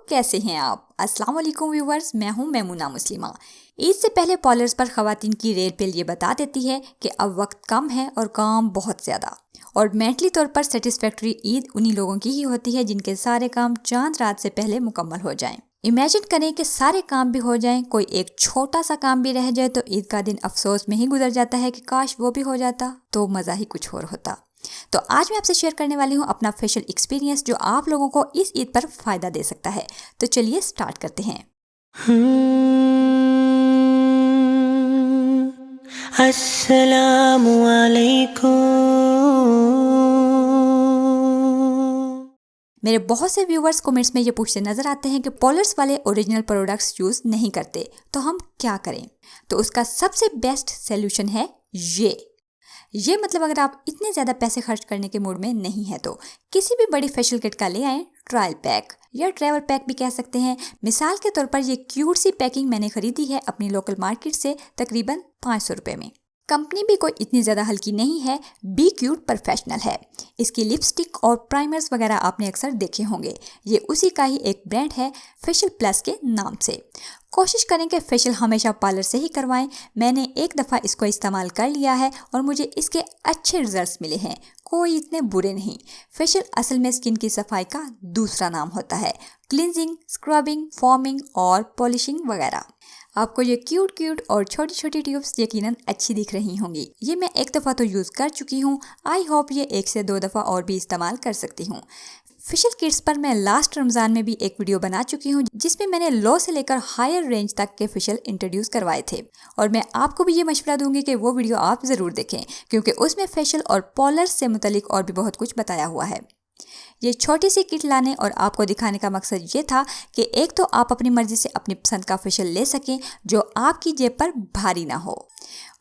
कैसे हैं आप? अस्सलाम वालेकुम व्यूवर्स, मैं हूं मैमुना मुस्लिमा। ईद से पहले पॉलर्स पर खवातीन की रेड पिल ये बता देती है कि अब वक्त कम है और काम बहुत ज़्यादा। और मेंटली तौर पर सेटिस्फैक्ट्री ईद उन्हीं लोगों की ही होती है जिनके सारे काम चांद रात से पहले मुकम्मल हो जाएं। इमेजिन करें कि सारे काम भी हो जाएं, कोई एक छोटा सा काम भी रह जाए तो ईद का दिन अफसोस में ही गुजर जाता है कि काश वो भी हो जाता तो मज़ा ही कुछ और होता। तो आज मैं आपसे शेयर करने वाली हूँ अपना फेशियल एक्सपीरियंस जो आप लोगों को इस ईद पर फ़ायदा दे सकता है। तो चलिए स्टार्ट करते हैं। अस्सलामु अलैकुम। मेरे बहुत से व्यूवर्स कमेंट्स में ये पूछते नजर आते हैं कि पॉलर्स वाले ओरिजिनल प्रोडक्ट्स यूज़ नहीं करते तो हम क्या करें। तो उसका सबसे बेस्ट सोल्यूशन है ये मतलब अगर आप इतने ज़्यादा पैसे खर्च करने के मूड में नहीं है तो किसी भी बड़ी फेशियल किट का ले आएँ, ट्रायल पैक या ट्रैवल पैक भी कह सकते हैं। मिसाल के तौर पर ये क्यूट सी पैकिंग मैंने खरीदी है अपनी लोकल मार्केट से तकरीबन 500 रुपये में। कंपनी भी कोई इतनी ज़्यादा हल्की नहीं है, बी क्यूट प्रोफेशनल है। इसकी लिपस्टिक और प्राइमर्स वगैरह आपने अक्सर देखे होंगे। ये उसी का ही एक ब्रांड है फेशियल प्लस के नाम से। कोशिश करें कि फेशियल हमेशा पार्लर से ही करवाएं। मैंने एक दफ़ा इसको इस्तेमाल कर लिया है और मुझे इसके अच्छे रिजल्ट्स मिले हैं, कोई इतने बुरे नहीं। फेशियल असल में स्किन की सफाई का दूसरा नाम होता है, क्लिनजिंग, स्क्रबिंग, फॉर्मिंग और पॉलिशिंग वगैरह। आपको ये क्यूट और छोटी छोटी ट्यूब्स यकीनन अच्छी दिख रही होंगी। ये मैं एक दफ़ा तो यूज़ कर चुकी हूँ, आई होप ये 1 से 2 दफ़ा और भी इस्तेमाल कर सकती हूँ। फेशियल किट्स पर मैं लास्ट रमज़ान में भी एक वीडियो बना चुकी हूँ जिसमें मैंने लो से लेकर हायर रेंज तक के फेशियल इंट्रोड्यूस करवाए थे। और मैं आपको भी ये मशवरा दूंगी कि वो वीडियो आप ज़रूर देखें क्योंकि उसमें फेशियल और पॉलर्स से मुतलिक और भी बहुत कुछ बताया हुआ है। ये छोटी सी किट लाने और आपको दिखाने का मकसद ये था कि एक तो आप अपनी मर्जी से अपनी पसंद का फेशियल ले सकें जो आपकी जेब पर भारी ना हो।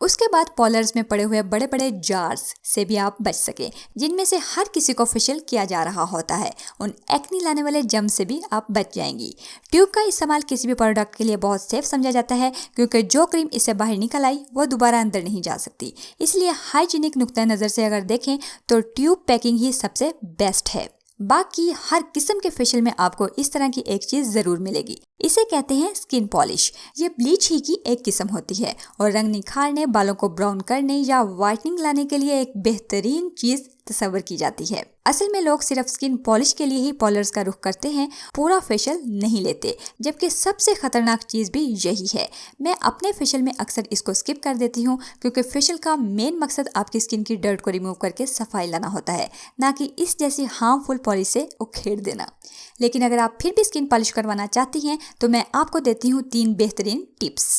उसके बाद पॉलर्स में पड़े हुए बड़े बड़े जार्स से भी आप बच सकें जिनमें से हर किसी को फेशियल किया जा रहा होता है। उन एक्नी लाने वाले जम से भी आप बच जाएंगी। ट्यूब का इस्तेमाल किसी भी प्रोडक्ट के लिए बहुत सेफ समझा जाता है क्योंकि जो क्रीम इससे बाहर निकल आई वो दोबारा अंदर नहीं जा सकती। इसलिए हाइजीनिक नुक्ता नज़र से अगर देखें तो ट्यूब पैकिंग ही सबसे बेस्ट है। बाकी हर किस्म के फेशियल में आपको इस तरह की एक चीज़ ज़रूर मिलेगी, इसे कहते हैं स्किन पॉलिश। ये ब्लीच ही की एक किस्म होती है और रंग निखारने, बालों को ब्राउन करने या वाइटनिंग लाने के लिए एक बेहतरीन चीज़ तस्वर की जाती है। असल में लोग सिर्फ स्किन पॉलिश के लिए ही पॉलर्स का रुख करते हैं, पूरा फेशियल नहीं लेते, जबकि सबसे खतरनाक चीज़ भी यही है। मैं अपने फेशियल में अक्सर इसको स्किप कर देती हूँ क्योंकि फेशियल का मेन मकसद आपकी स्किन की डर्ट को रिमूव करके सफाई लाना होता है, ना कि इस जैसी हार्मफुल पॉलिश से उखेड़ देना। लेकिन अगर आप फिर भी स्किन पॉलिश करवाना चाहती हैं तो मैं आपको देती हूँ 3 बेहतरीन टिप्स।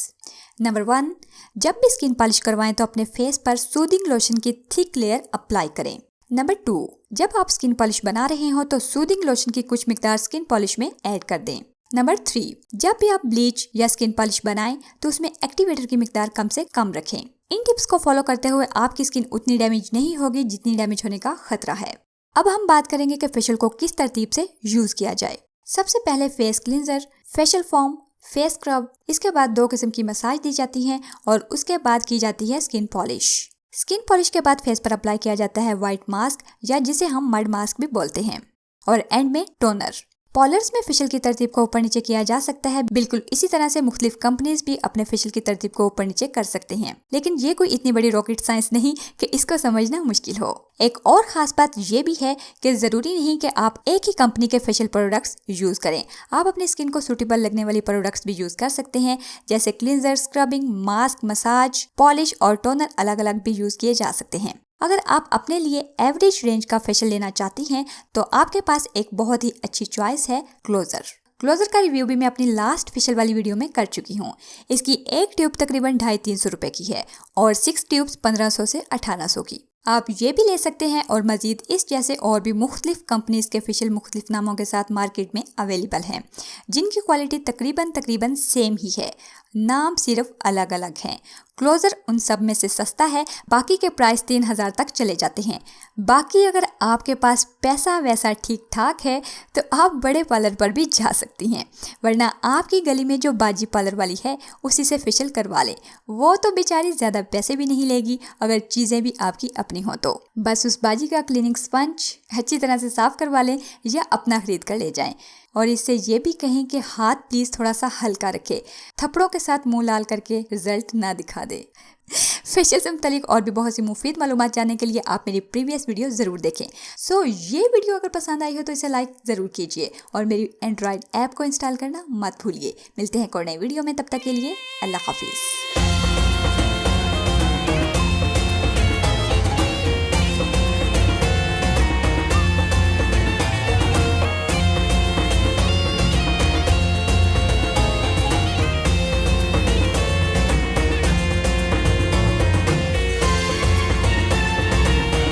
नंबर 1, जब भी स्किन पॉलिश करवाएं तो अपने फेस पर सूदिंग लोशन की थिक लेयर अप्लाई करें। नंबर 2, जब आप स्किन पॉलिश बना रहे हो तो सूदिंग लोशन की कुछ मिकदार स्किन पॉलिश में ऐड कर दें। नंबर 3, जब भी आप ब्लीच या स्किन पॉलिश बनाएं तो उसमें एक्टिवेटर की मिकदार कम से कम रखें। इन टिप्स को फॉलो करते हुए आपकी स्किन उतनी डैमेज नहीं होगी जितनी डैमेज होने का खतरा है। अब हम बात करेंगे कि फेशियल को किस तरतीब से यूज किया जाए। सबसे पहले face cleanser, facial foam, face scrub, इसके बाद 2 किस्म की मसाज दी जाती है और उसके बाद की जाती है स्किन पॉलिश। स्किन पॉलिश के बाद फेस पर अप्लाई किया जाता है वाइट मास्क या जिसे हम मड मास्क भी बोलते हैं और एंड में टोनर। पॉलर्स में फेशियल की तरतीब को ऊपर नीचे किया जा सकता है। बिल्कुल इसी तरह से मुख्तलिफ कंपनीज भी अपने फेशियल की तरतीब को ऊपर नीचे कर सकते हैं, लेकिन ये कोई इतनी बड़ी रॉकेट साइंस नहीं कि इसको समझना मुश्किल हो। एक और खास बात ये भी है कि ज़रूरी नहीं कि आप एक ही कंपनी के फेशियल प्रोडक्ट्स यूज़ करें। आप अपनी स्किन को सूटेबल लगने वाली प्रोडक्ट्स भी यूज़ कर सकते हैं, जैसे cleanser, scrubbing, mask, massage, polish और टोनर अलग अलग भी यूज़ किए जा सकते हैं। अगर आप अपने लिए एवरेज रेंज का फेशियल लेना चाहती हैं तो आपके पास एक बहुत ही अच्छी चॉइस है क्लोजर का रिव्यू भी मैं अपनी लास्ट फेशियल वाली वीडियो में कर चुकी हूँ। इसकी एक ट्यूब तकरीबन 250-300 रुपए की है और 6 ट्यूब्स 1500 से 1800 की। आप ये भी ले सकते हैं और मजीद इस जैसे और भी मुख्तलिफ कंपनीज के फेशियल मुख्तलिफ नामों के साथ मार्केट में अवेलेबल हैं जिनकी क्वालिटी तकरीबन सेम ही है, नाम सिर्फ अलग अलग हैं। क्लोजर उन सब में से सस्ता है, बाकी के प्राइस 3000 तक चले जाते हैं। बाकी अगर आपके पास पैसा वैसा ठीक ठाक है तो आप बड़े पार्लर पर भी जा सकती हैं, वरना आपकी गली में जो बाजी पार्लर वाली है उसी से फेशियल करवा लें। वो तो बेचारी ज़्यादा पैसे भी नहीं लेगी अगर चीज़ें भी आपकी अपनी हो तो। बस उस बाजी का क्लीनिंग स्पंज अच्छी तरह से साफ करवा लें या अपना खरीद कर ले जाएं। और इससे ये भी कहें कि हाथ प्लीज थोड़ा सा हल्का रखे, थप्पड़ों के साथ मुंह लाल करके रिजल्ट ना दिखा दे। फेशियल से मुतालिक और भी बहुत सी मुफीद मालूमात जानने के लिए आप मेरी प्रीवियस वीडियो ज़रूर देखें। सो ये वीडियो अगर पसंद आई हो तो इसे लाइक ज़रूर कीजिए और मेरी एंड्रॉयड ऐप को इंस्टॉल करना मत भूलिए। मिलते हैं एक और नई वीडियो में, तब तक के लिए अल्लाह हाफिज़।